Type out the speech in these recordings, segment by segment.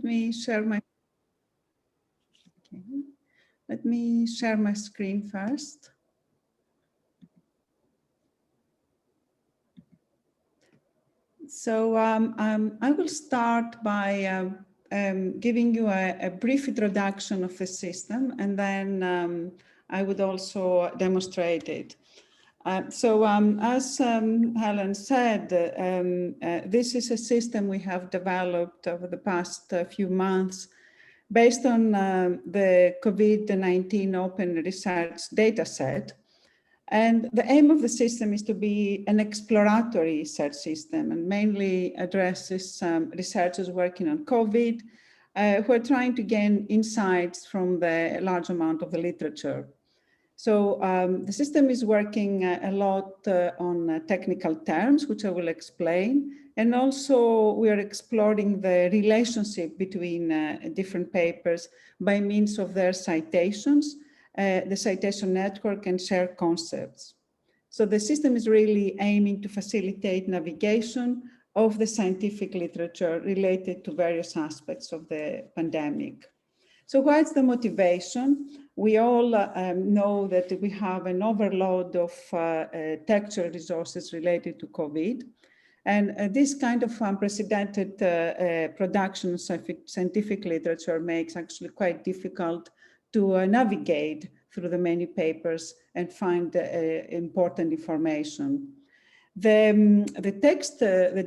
me share my, okay. Let me share my screen first. So I will start by giving you a brief introduction of the system, and then I would also demonstrate it. As Helen said, this is a system we have developed over the past few months based on the COVID-19 Open Research Dataset. And the aim of the system is to be an exploratory research system and mainly addresses researchers working on COVID who are trying to gain insights from the large amount of the literature. So the system is working a lot on technical terms, which I will explain. And also we are exploring the relationship between different papers by means of their citations, the citation network, and shared concepts. So the system is really aiming to facilitate navigation of the scientific literature related to various aspects of the pandemic. So what's the motivation? We all know that we have an overload of textual resources related to COVID. And this kind of unprecedented production of scientific literature makes actually quite difficult to navigate through the many papers and find important information. The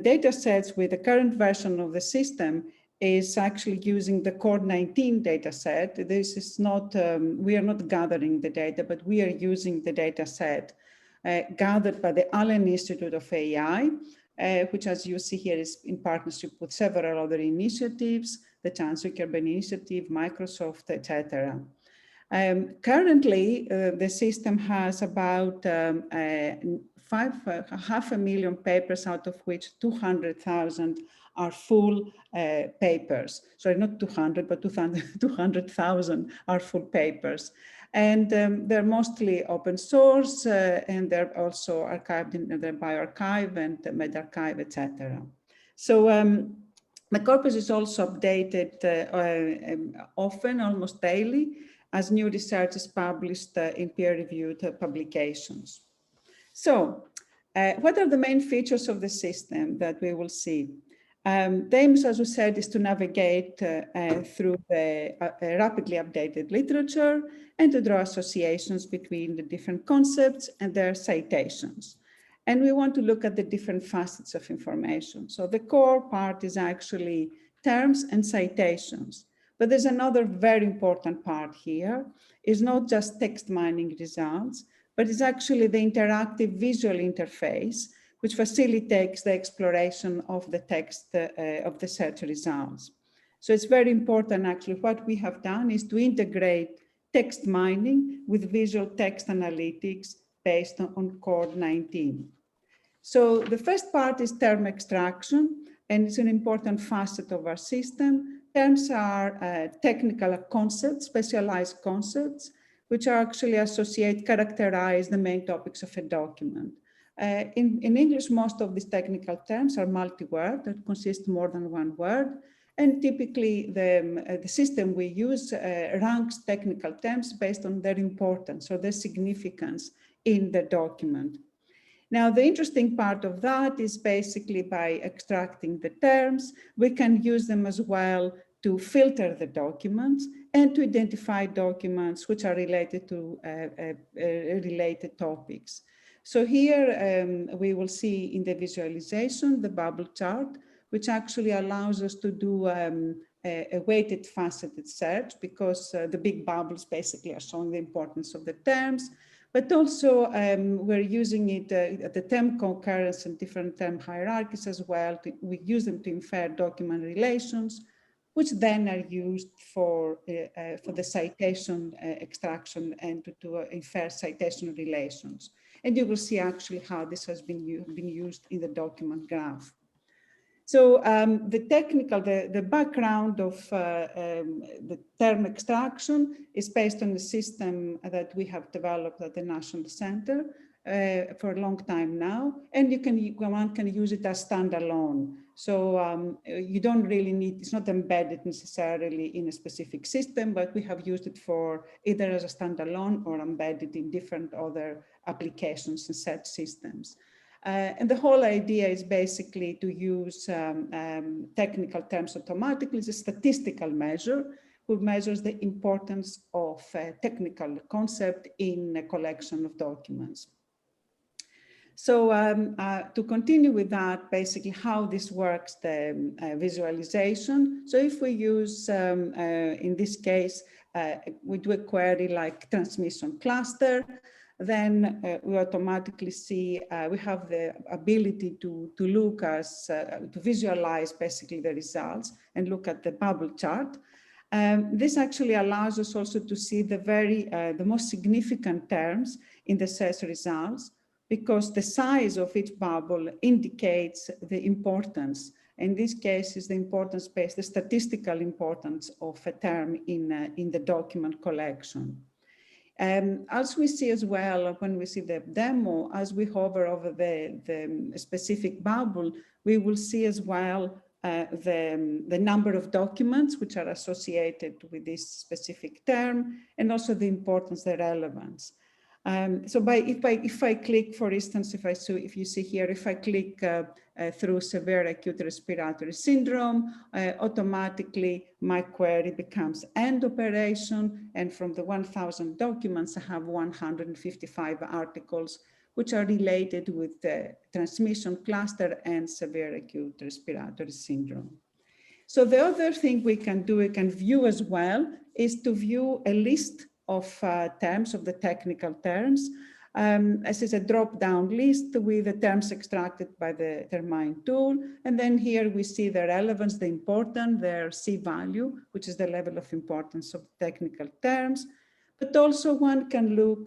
data sets with the current version of the system is actually using the CORD-19 dataset. This is not, we are not gathering the data, but we are using the dataset gathered by the Allen Institute of AI, which, as you see here, is in partnership with several other initiatives, the Chance Zuckerberg Initiative, Microsoft, etc. Currently, the system has about 500,000 papers, out of which 200,000 are full papers. Sorry, not 200, but 200,000 are full papers. And they're mostly open source, and they're also archived in the bioRxiv and medRxiv, etc. So the corpus is also updated often, almost daily, as new research is published in peer-reviewed publications. So what are the main features of the system that we will see? The aim, as we said, is to navigate through the rapidly updated literature and to draw associations between the different concepts and their citations. And we want to look at the different facets of information. So the core part is actually terms and citations. But there's another very important part here. It's not just text mining results, but it's actually the interactive visual interface, which facilitates the exploration of the text of the search results. So it's very important, actually. What we have done is to integrate text mining with visual text analytics based on CORD-19. So the first part is term extraction, and it's an important facet of our system. Terms are technical concepts, specialized concepts, which are actually characterize the main topics of a document. In English, most of these technical terms are multi-word, that consist more than one word. And typically, the system we use ranks technical terms based on their importance or their significance in the document. Now, the interesting part of that is basically by extracting the terms, we can use them as well to filter the documents and to identify documents which are related to related topics. So here we will see in the visualization, the bubble chart, which actually allows us to do a weighted faceted search, because the big bubbles basically are showing the importance of the terms. But also we're using it the term concurrence and different term hierarchies as well. We use them to infer document relations, which then are used for the citation extraction and to infer citation relations. And you will see actually how this has been used in the document graph. So the background of the term extraction is based on the system that we have developed at the National Center for a long time now, and one can use it as standalone. So you don't really need, it's not embedded necessarily in a specific system, but we have used it for either as a standalone or embedded in different other applications and set systems. And the whole idea is basically to use technical terms automatically. It's a statistical measure which measures the importance of a technical concept in a collection of documents. So to continue with that, basically how this works, the visualization. So if we use, in this case, we do a query like transmission cluster, then we automatically see, we have the ability to look as, to visualize basically the results and look at the bubble chart. This actually allows us also to see the most significant terms in the search results, because the size of each bubble indicates the importance. In this case, is the importance based, the statistical importance of a term in the document collection. As we see as well, when we see the demo, as we hover over the specific bubble, we will see as well the number of documents which are associated with this specific term, and also the importance, the relevance. So if I click, for instance, if you see here, if I click through severe acute respiratory syndrome, automatically my query becomes end operation, and from the 1,000 documents, I have 155 articles which are related with the transmission cluster and severe acute respiratory syndrome. So the other thing we can do, we can view as well, is to view a list of terms, of the technical terms. As is a drop-down list with the terms extracted by the Termine tool. And then here we see the relevance, the importance, their C value, which is the level of importance of technical terms. But also one can look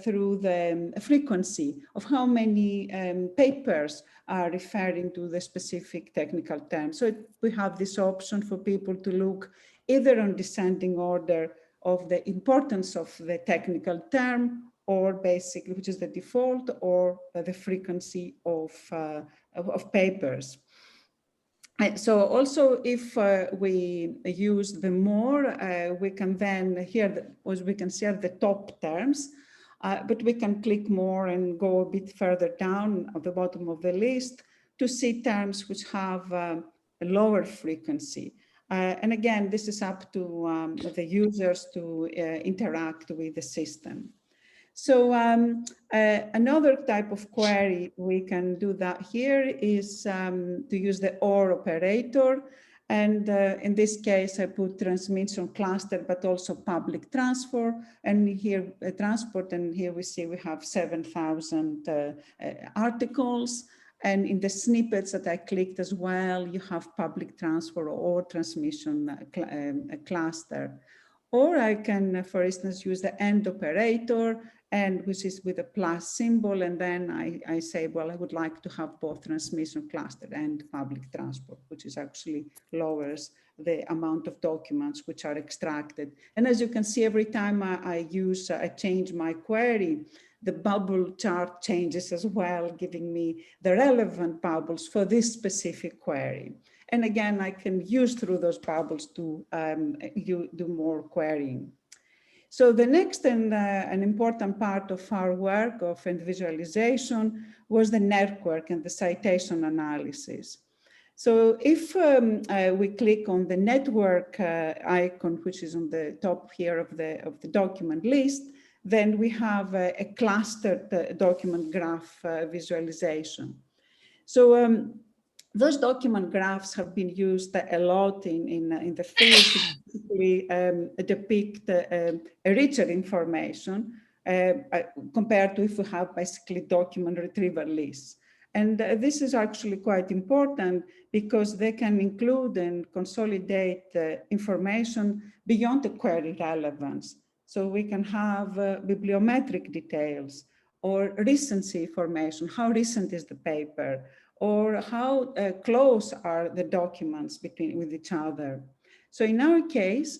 through the frequency of how many papers are referring to the specific technical term. So we have this option for people to look either on descending order of the importance of the technical term, or basically, which is the default, or the frequency of papers. So also, if we use the more, we can then we can see the top terms, but we can click more and go a bit further down at the bottom of the list to see terms which have a lower frequency. And again, this is up to the users to interact with the system. So another type of query we can do that here is to use the OR operator. And in this case, I put transmission cluster, but also public transfer. And here, transport, and here we see we have 7,000 articles. And in the snippets that I clicked as well, you have public transfer or transmission cluster. Or I can, for instance, use the AND operator, and which is with a plus symbol. And then I say, well, I would like to have both transmission cluster and public transport, which is actually lowers the amount of documents which are extracted. And as you can see, every time I change my query, the bubble chart changes as well, giving me the relevant bubbles for this specific query. And again, I can use through those bubbles to do more querying. So the next and an important part of our work of visualization was the network and the citation analysis. So if we click on the network icon, which is on the top here of the document list, then we have a clustered document graph visualization. So those document graphs have been used a lot in the field to basically depict a richer information compared to if we have basically document retrieval lists. And this is actually quite important because they can include and consolidate information beyond the query relevance. So we can have bibliometric details or recency information. How recent is the paper? Or how close are the documents with each other? So in our case,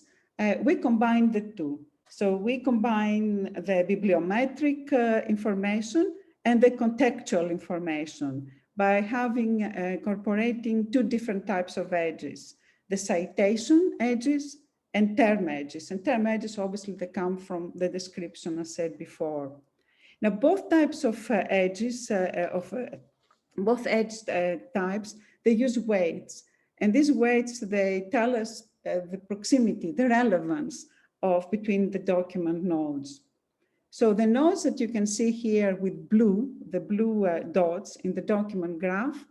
we combine the two. So we combine the bibliometric information and the contextual information, by having incorporating two different types of edges, the citation edges and term edges. And term edges, obviously, they come from the description I said before. Now, both types of edges, both edge types, they use weights. And these weights, they tell us the proximity, the relevance of between the document nodes. So the nodes that you can see here with blue, the blue dots in the document graph,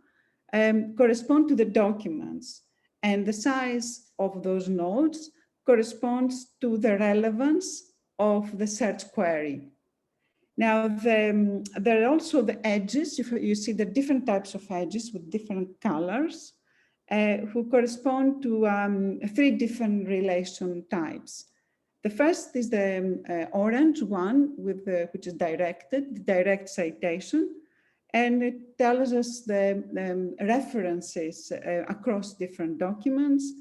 correspond to the documents. And the size of those nodes corresponds to the relevance of the search query. Now, there are also the edges. You see the different types of edges with different colors who correspond to 3 different relation types. The first is the orange one, with which is directed, direct citation, and it tells us the references across different documents.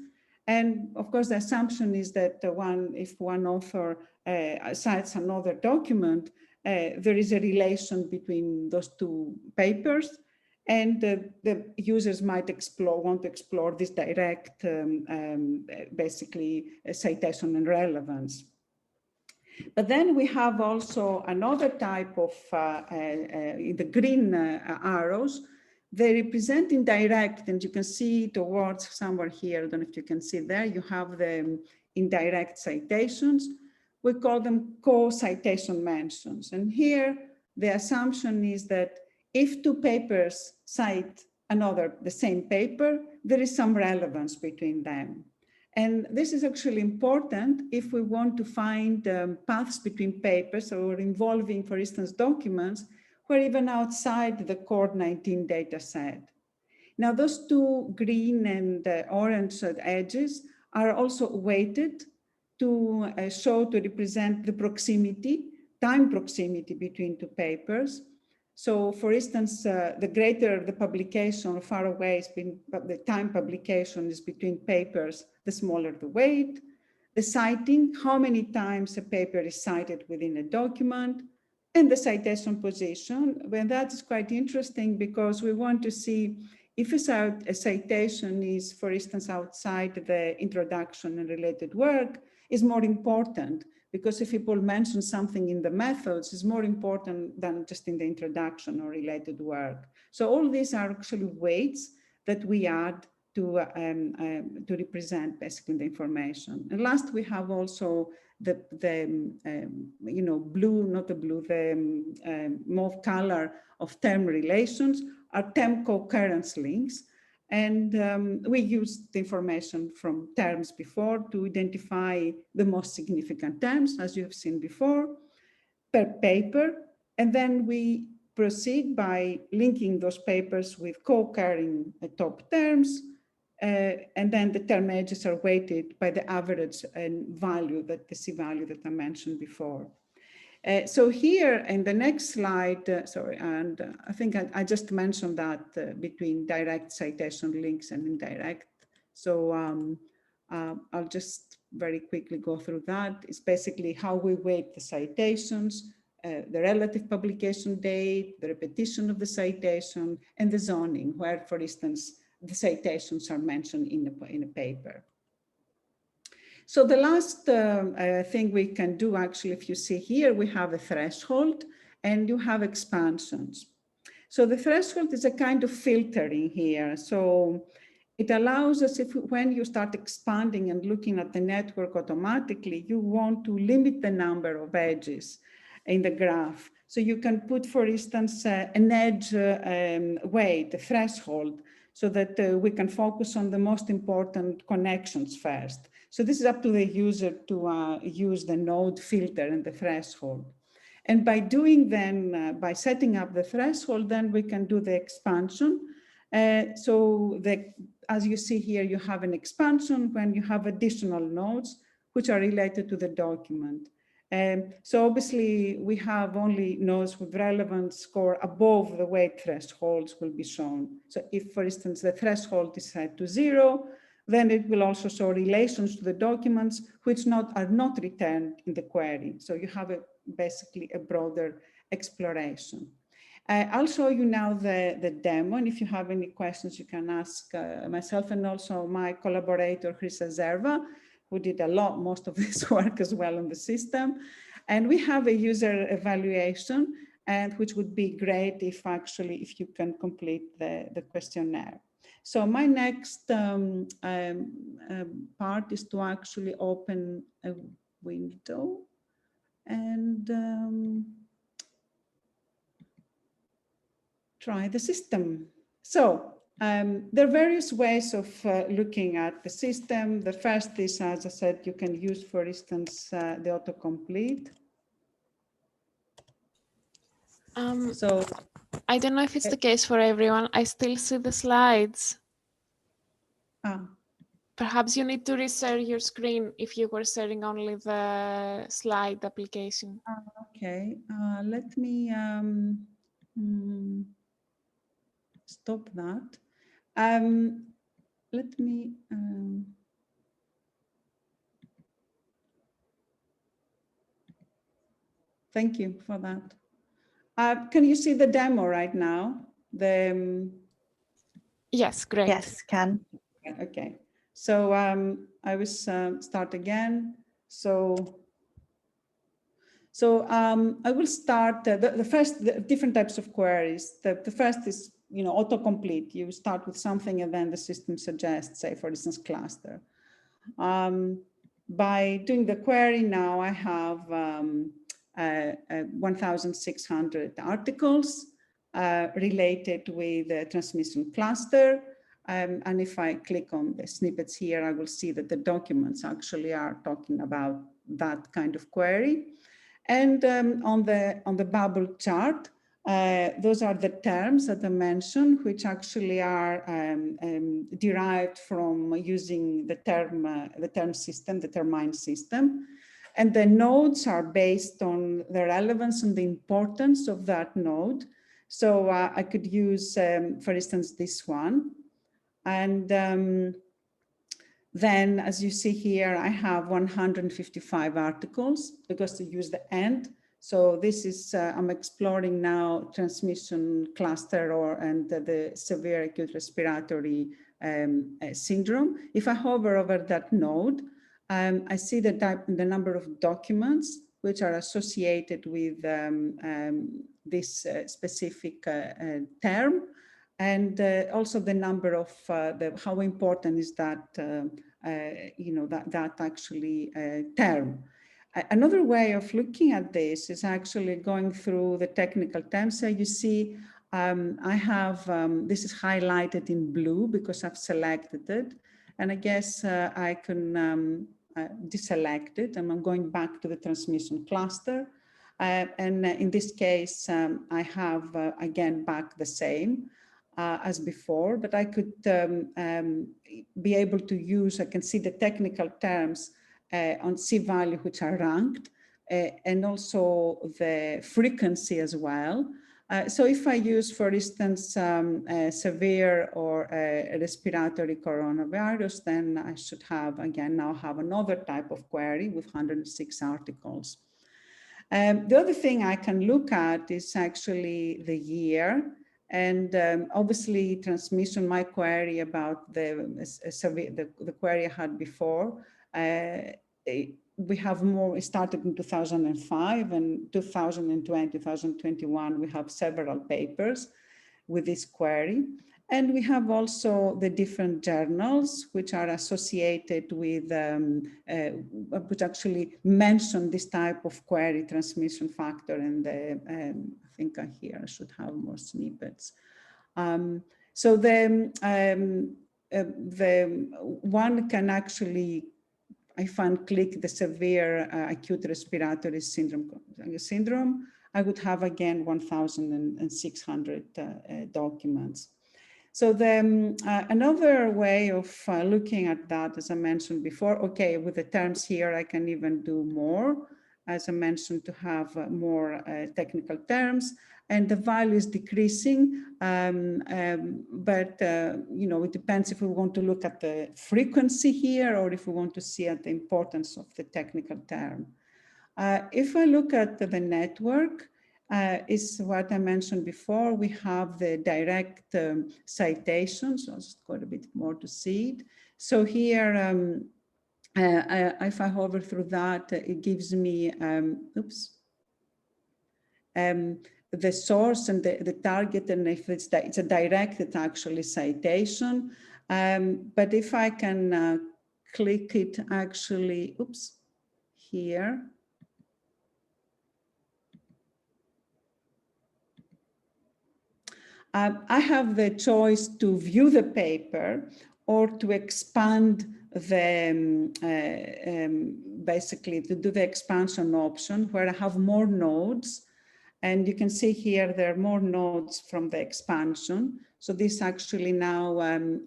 And of course, the assumption is that if one author cites another document, there is a relation between those 2 papers, and the users might want to explore this direct, basically, citation and relevance. But then we have also another type of, the green arrows, they represent indirect, and you can see towards somewhere here, I don't know if you can see there, you have the indirect citations. We call them co-citation mentions. And here, the assumption is that if 2 papers cite the same paper, there is some relevance between them. And this is actually important if we want to find paths between papers or involving, for instance, documents who are even outside the CORD-19 dataset. Now, those 2 green and orange edges are also weighted to represent the proximity, time proximity between 2 papers. So, for instance, the greater the publication, far away the time publication is between papers, the smaller the weight. The citing, how many times a paper is cited within a document, and the citation position. Well, that is quite interesting because we want to see if a citation is, for instance, outside the introduction and related work, is more important, because if people mention something in the methods, it's more important than just in the introduction or related work. So all these are actually weights that we add to represent basically the information. And last, we have also the blue, not the blue, the mauve color of term relations are term co-occurrence links. And we used the information from terms before to identify the most significant terms, as you have seen before, per paper. And then we proceed by linking those papers with co-occurring top terms. And then the term edges are weighted by the average and value, the C-value that I mentioned before. So here in the next slide, I think I just mentioned that between direct citation links and indirect. So I'll just very quickly go through that. It's basically how we weight the citations, the relative publication date, the repetition of the citation, and the zoning, where, for instance, the citations are mentioned in a paper. So the last thing we can do, actually, if you see here, we have a threshold and you have expansions. So the threshold is a kind of filtering here. So it allows us, when you start expanding and looking at the network automatically, you want to limit the number of edges in the graph. So you can put, for instance, an edge weight, a threshold, so that we can focus on the most important connections first. So this is up to the user to use the node filter and the threshold. And by doing then, by setting up the threshold, then we can do the expansion. As you see here, you have an expansion when you have additional nodes which are related to the document. So obviously we have only nodes with relevance score above the weight thresholds will be shown. So if, for instance, the threshold is set to 0, then it will also show relations to the documents which are not returned in the query. So you have basically a broader exploration. I'll show you now the demo, and if you have any questions, you can ask myself and also my collaborator, Chrisa Zerva, who did most of this work as well on the system. And we have a user evaluation, and which would be great if you can complete the questionnaire. So my next part is to actually open a window and try the system. So there are various ways of looking at the system. The first is, as I said, you can use, for instance, the autocomplete. So I don't know if it's the case for everyone. I still see the slides. Perhaps you need to reshare your screen if you were sharing only the slide application. Okay, let me stop that. Let me thank you for that. Can you see the demo right now? Yes, great. Yes, can. Okay, so I will start again. So I will start the first different types of queries. The first is, autocomplete. You start with something and then the system suggests, say, for instance, cluster. By doing the query now, I have 1,600 articles related with the transmission cluster. And if I click on the snippets here, I will see that the documents actually are talking about that kind of query. And on the bubble chart, those are the terms that I mentioned, which actually are derived from using the term system, the termine system. And the nodes are based on the relevance and the importance of that node. So I could use, for instance, this one. And then, as you see here, I have 155 articles because to use the end. So this is, I'm exploring now transmission cluster and the severe acute respiratory syndrome. If I hover over that node, I see the number of documents which are associated with this specific term. And also the number of how important is that that actually term. Another way of looking at this is actually going through the technical terms. So you see, I have this is highlighted in blue because I've selected it, and I guess I can deselect it, and I'm going back to the transmission cluster. And in this case, I have again back the same. As before, but I could be able to use, I can see the technical terms on C-value which are ranked and also the frequency as well. So if I use, for instance, severe or respiratory coronavirus, then I should have, again, now have another type of query with 106 articles. The other thing I can look at is actually the year. And obviously transmission, my query about the query I had before, we have more, it started in 2005 and 2020, 2021, we have several papers with this query. And we have also the different journals which are associated with, which actually mention this type of query transmission factor. And I think here I should have more snippets. So the one can actually, if I click the severe acute respiratory syndrome, I would have again 1,600 documents. So another way of looking at that, as I mentioned before, okay, with the terms here, I can even do more, as I mentioned, to have more technical terms, and the value is decreasing, but it depends if we want to look at the frequency here or if we want to see at the importance of the technical term. If I look at the network, is what I mentioned before. We have the direct citations. I'll just go a bit more to see it. So here, if I hover through that, it gives me, the source and the target, and if it's a directed actually citation. But if I can click it actually, here. I have the choice to view the paper or to expand the, basically to do the expansion option where I have more nodes. And you can see here, there are more nodes from the expansion. So this actually now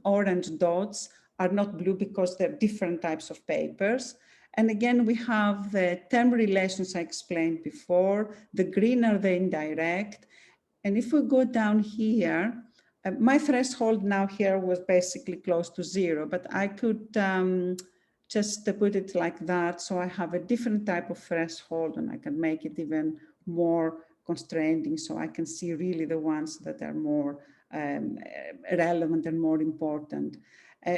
orange dots are not blue because they're different types of papers. And again, we have the term relations I explained before. The green are the indirect. And if we go down here, my threshold now here was basically close to 0, but I could just put it like that. So I have a different type of threshold, and I can make it even more constraining, so I can see really the ones that are more relevant and more important.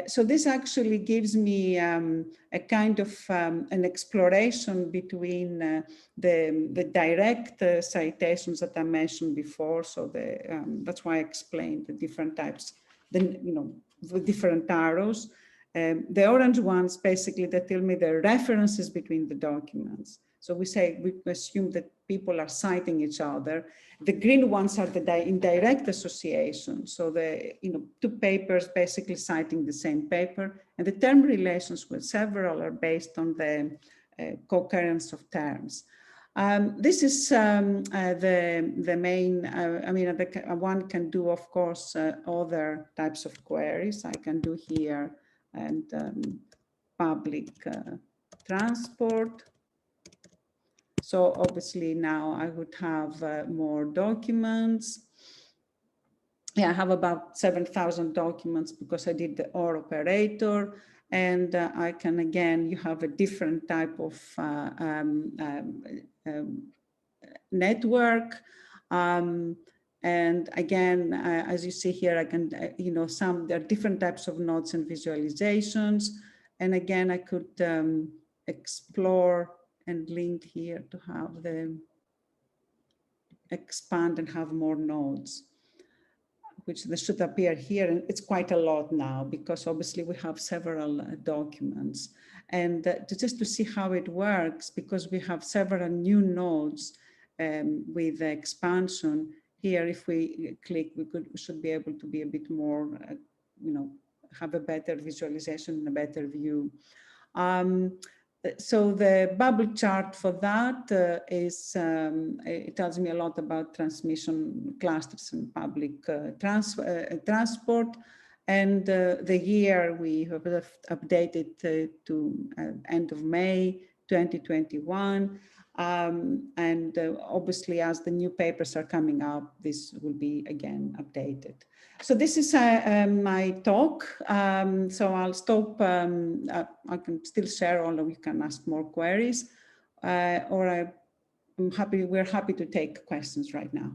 So this actually gives me a kind of an exploration between the direct citations that I mentioned before. So that's why I explained the different types, the different arrows. The orange ones basically that tell me the references between the documents. So we assume that people are citing each other. The green ones are the indirect association. So the two papers basically citing the same paper, and the term relations with several are based on the co-occurrence of terms. This is the main, one can do, of course, other types of queries. I can do here and public transport. So obviously now I would have more documents. Yeah, I have about 7,000 documents because I did the OR operator. And I can, again, you have a different type of network. And again, as you see here, I can, there are different types of nodes and visualizations. And again, I could explore and link here to have them expand and have more nodes, which they should appear here. And it's quite a lot now because obviously we have several documents. And just to see how it works, because we have several new nodes with the expansion here, if we click, we should be able to be a bit more, have a better visualization and a better view. So the bubble chart for that is, it tells me a lot about transmission clusters and public transport. And the year we have updated to end of May 2021. And obviously, as the new papers are coming up, this will be again updated. So this is my talk. So I'll stop. I can still share, all of you can ask more queries, or we're happy to take questions right now.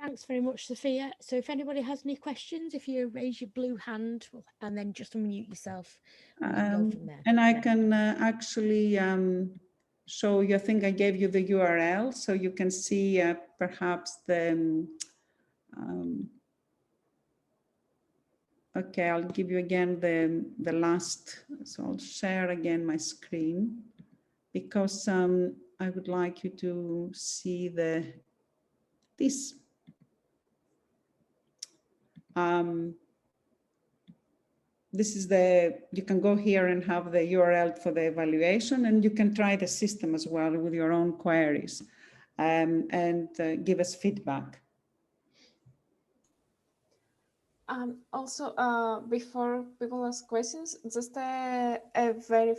Thanks very much, Sophia. So if anybody has any questions, if you raise your blue hand and then just unmute yourself, we can go from there. And I can actually show you, I think I gave you the URL, so you can see perhaps the, okay, I'll give you again the last, so I'll share again my screen because I would like you to see this. This is you can go here and have the URL for the evaluation, and you can try the system as well with your own queries and give us feedback. Also, before people ask questions, just a very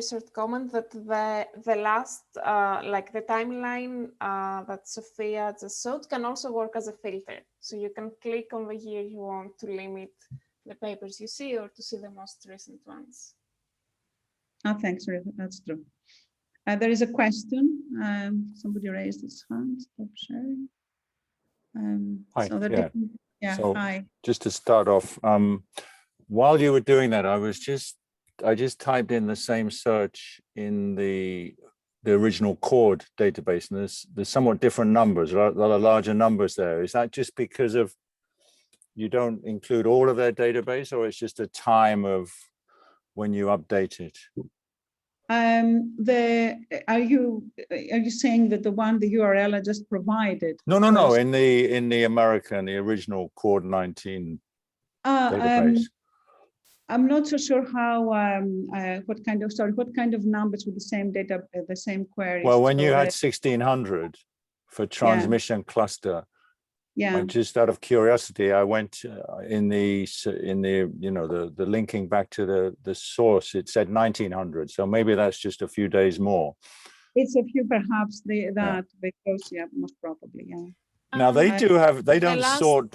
short comment that the last, like the timeline that Sophia just showed can also work as a filter. So you can click on the year you want to limit the papers you see or to see the most recent ones. Oh, thanks, Ruth. That's true. There is a question. Somebody raised his hand. Stop sharing. Hi, So yeah. Yeah, So hi. just to start off, while you were doing that, I just typed in the same search in the original CORD database, and there's somewhat different numbers, a lot of larger numbers there. Is that just because of you don't include all of their database, or it's just a time of when you update it? Are you saying that the URL I just provided? No. In the American, the original CORD-19 database. I'm not so sure how what kind of numbers with the same data, the same queries. Well, when you had 1600 for transmission cluster, yeah. Just out of curiosity, I went in the the linking back to the source. It said 1900, so maybe that's just a few days more. It's a few, perhaps because most probably, yeah. Now they don't sort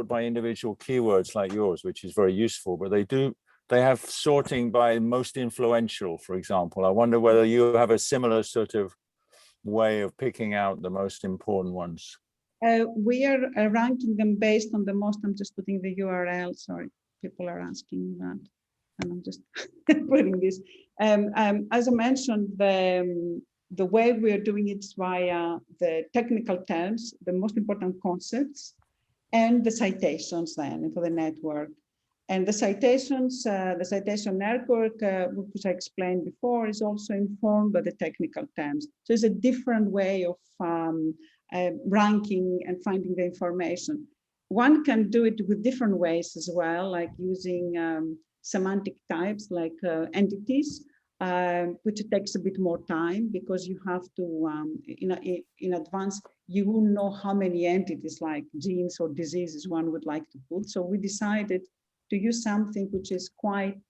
by individual keywords like yours, which is very useful, but they have sorting by most influential, for example. I wonder whether you have a similar sort of way of picking out the most important ones. We are ranking them based on the most. I'm just putting the URL. Sorry, people are asking that, and I'm just putting this. As I mentioned, the way we are doing it is via the technical terms, the most important concepts, and the citations then for the network. And the citations, the citation network, which I explained before, is also informed by the technical terms. So it's a different way of ranking and finding the information. One can do it with different ways as well, like using semantic types like entities, which takes a bit more time because you have to, in advance, you will know how many entities like genes or diseases one would like to put. So we decided to use something which is quite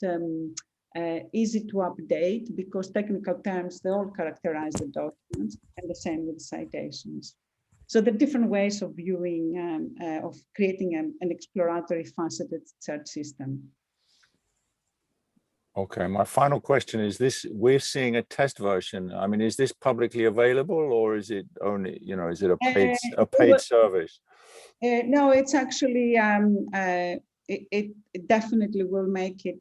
easy to update because technical terms, they all characterize the documents, and the same with citations. So the different ways of viewing, of creating an exploratory faceted search system. Okay, my final question is this: we're seeing a test version. I mean, is this publicly available, or is it only, is it a paid service? No, it's actually, it definitely will make it,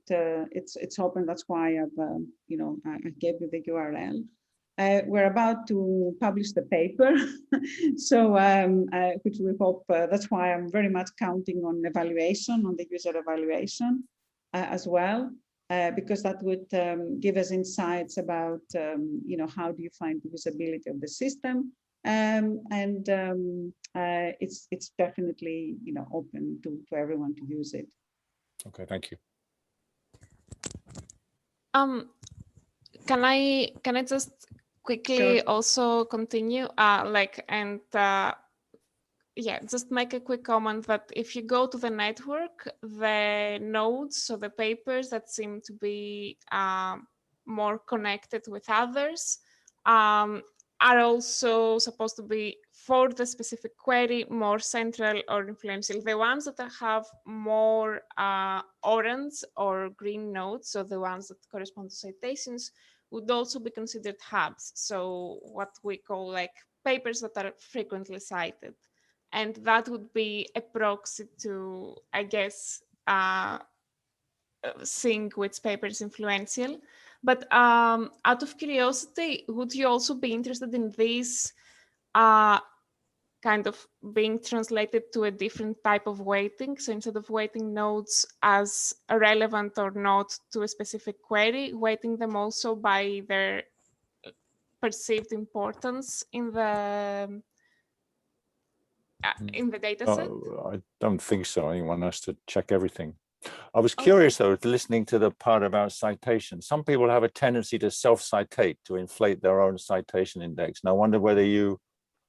it's open. That's why I've, I gave you the URL. We're about to publish the paper, so which we hope, that's why I'm very much counting on evaluation, on the user evaluation as well. Because that would give us insights about, how do you find the usability of the system, it's definitely, open to everyone to use it. Okay, thank you. Can I just quickly also continue, just make a quick comment that if you go to the network, the nodes, so the papers that seem to be more connected with others, are also supposed to be, for the specific query, more central or influential. The ones that have more orange or green nodes, so the ones that correspond to citations, would also be considered hubs. So what we call like papers that are frequently cited. And that would be a proxy to, I guess, seeing which paper is influential. But out of curiosity, would you also be interested in these kind of being translated to a different type of weighting? So instead of weighting nodes as relevant or not to a specific query, weighting them also by their perceived importance in the data set? I don't think so. I think one has to check everything. I was curious, though, listening to the part about citation. Some people have a tendency to self-citate, to inflate their own citation index. And I wonder whether you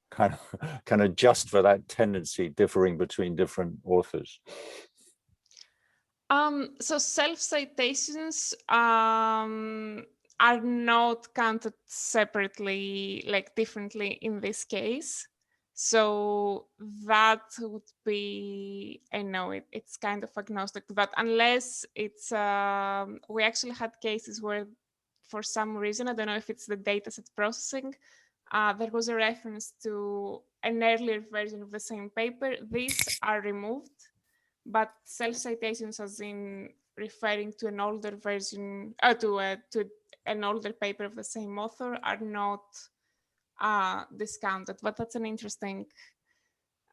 kind of can adjust for that tendency differing between different authors. So self-citations are not counted separately, like differently in this case. So that would be, I know it's kind of agnostic, but unless it's, we actually had cases where for some reason, I don't know if it's the dataset processing, there was a reference to an earlier version of the same paper. These are removed, but self-citations as in referring to an older version, to an older paper of the same author are not discounted, but that's an interesting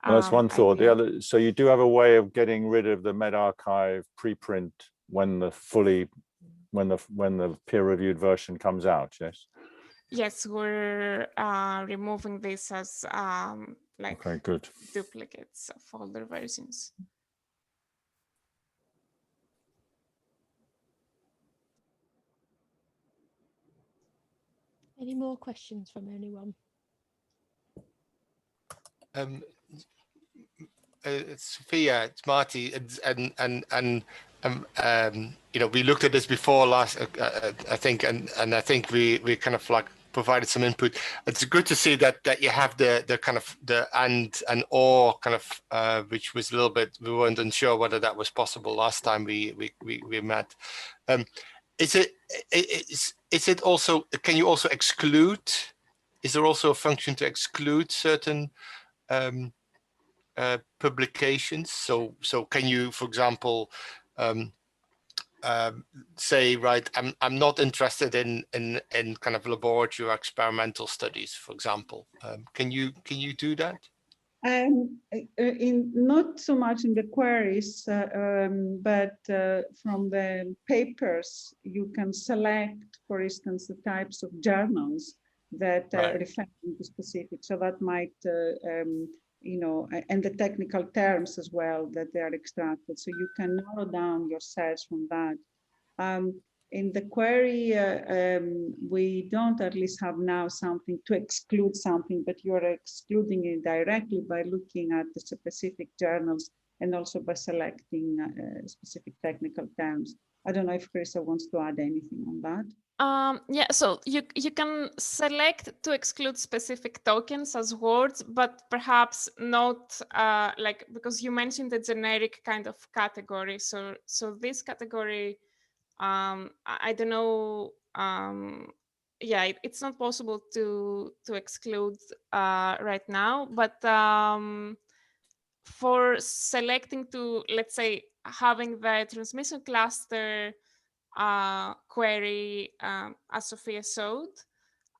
Well, that's one thought. idea. The other, so you do have a way of getting rid of the medRxiv preprint when the peer-reviewed version comes out, yes? Yes, we're removing this as like Okay, good. duplicates of older versions. Any more questions from anyone? Sophia, it's Marty, and you know, we looked at this before last, I think, and I think we kind of like provided some input. It's good to see that you have the kind of the and or kind of which was a little bit, we weren't unsure whether that was possible last time we met. Is it also, can you also exclude? Is there also a function to exclude certain publications? So can you, for example, say, right, I'm not interested in kind of laboratory or experimental studies, for example. Can you do that? Not so much in the queries, but from the papers, you can select, for instance, the types of journals that refer to specific. So that might, you know, and the technical terms as well that they are extracted. So you can narrow down your search from that. In the query, we don't at least have now something to exclude something, but you're excluding it directly by looking at the specific journals and also by selecting specific technical terms. I don't know if Krista wants to add anything on that. Yeah, so you can select to exclude specific tokens as words, but perhaps not like, because you mentioned the generic kind of category. So this category, I don't know. Yeah, it's not possible to exclude right now, but for selecting to, let's say, having the transmission cluster query, as Sophia showed,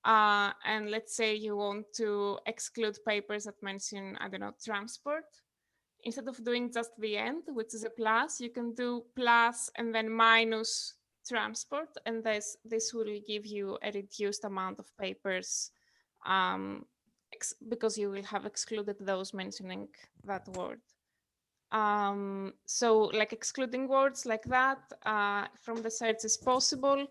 and let's say you want to exclude papers that mention, I don't know, transport. Instead of doing just the end, which is a plus, you can do plus and then minus transport, and this will give you a reduced amount of papers because you will have excluded those mentioning that word. So like excluding words like that from the search is possible.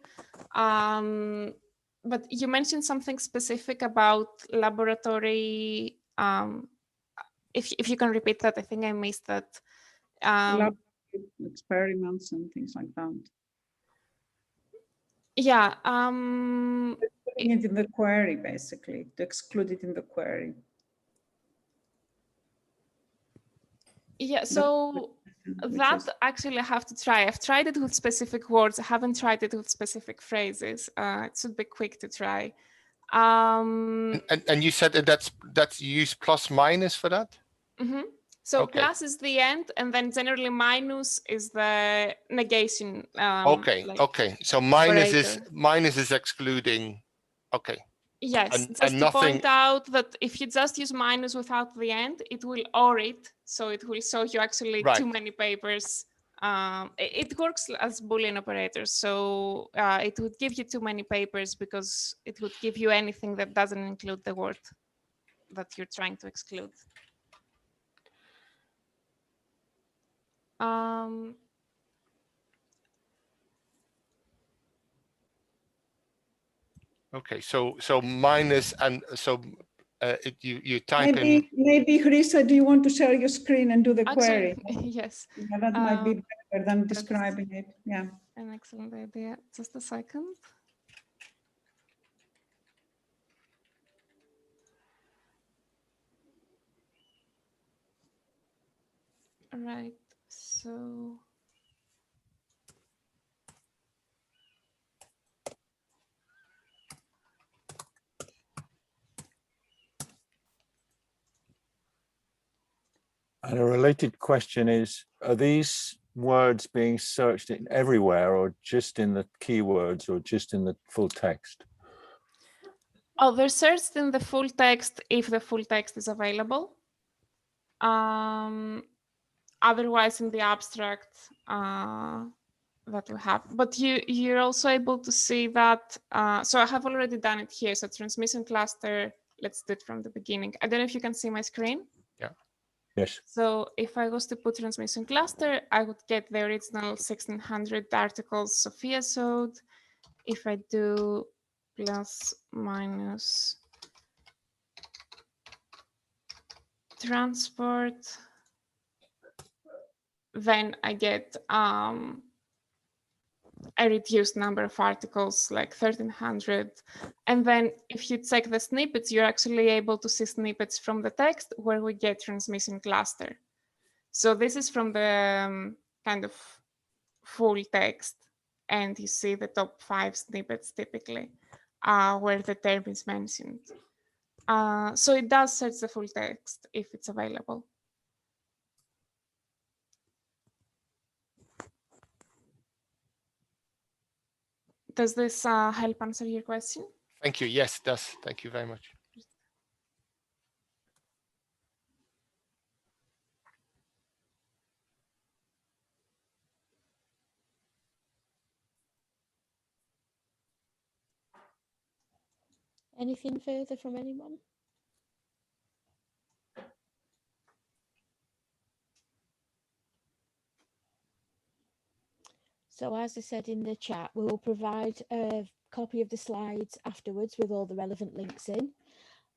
But you mentioned something specific about laboratory. If you can repeat that, I think I missed that. Experiments and things like that. Yeah. Putting it in the query, basically, to exclude it in the query. Yeah, so that actually I have to try. I've tried it with specific words. I haven't tried it with specific phrases. It should be quick to try. And you said that that's you use plus minus for that? Mm-hmm. So okay. Plus is the end, and then generally minus is the negation. Okay, like okay. So minus operator. is excluding. Okay. Yes, and just to nothing... point out that if you just use minus without the end, it will OR it. So it will show you actually too many papers. It works as Boolean operators. So it would give you too many papers because it would give you anything that doesn't include the word that you're trying to exclude. Okay, so minus, and so you type in. Maybe Krista, do you want to share your screen and do the query? Yes. Yeah, that might be better than describing it. Yeah. An excellent idea. Just a second. Right. So. And a related question is, are these words being searched in everywhere, or just in the keywords, or just in the full text? Oh, they're searched in the full text if the full text is available. Otherwise, in the abstract that we have. But you're also able to see that. So I have already done it here. So transmission cluster, let's do it from the beginning. I don't know if you can see my screen. Yeah. Yes. So if I was to put transmission cluster, I would get the original 1600 articles Sophia showed. If I do plus minus transport, then I get a reduced number of articles, like 1300. And then if you check the snippets, you're actually able to see snippets from the text where we get transmission cluster. So this is from the kind of full text, and you see the top 5 snippets typically where the term is mentioned. So it does search the full text if it's available. Does this help answer your question? Thank you. Yes, it does. Thank you very much. Anything further from anyone? So as I said in the chat, we will provide a copy of the slides afterwards with all the relevant links in,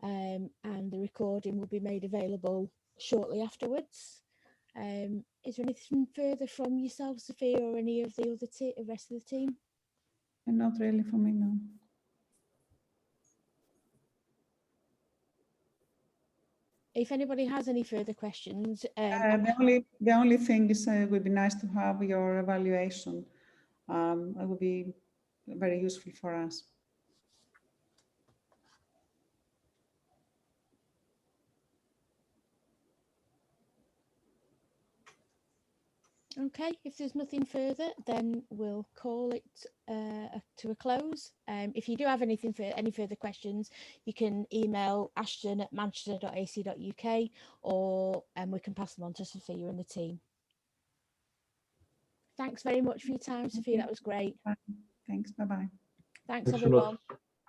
and the recording will be made available shortly afterwards. Is there anything further from yourself, Sophia, or any of the other rest of the team? And not really for me, no. If anybody has any further questions, The only thing is it would be nice to have your evaluation. It would be very useful for us. okay, if there's nothing further, then we'll call it to a close. If you do have any further questions, you can email Ashton at manchester.ac.uk, or we can pass them on to Sophia and the team. Thanks very much for your time, Sophia. That was great. Bye. Thanks. Bye-bye. Thanks, everyone.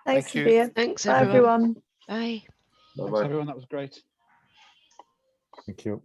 Thanks, Thank you. Sophia. Thanks, Bye, everyone. everyone. Bye. Thanks, everyone. That was great. Thank you.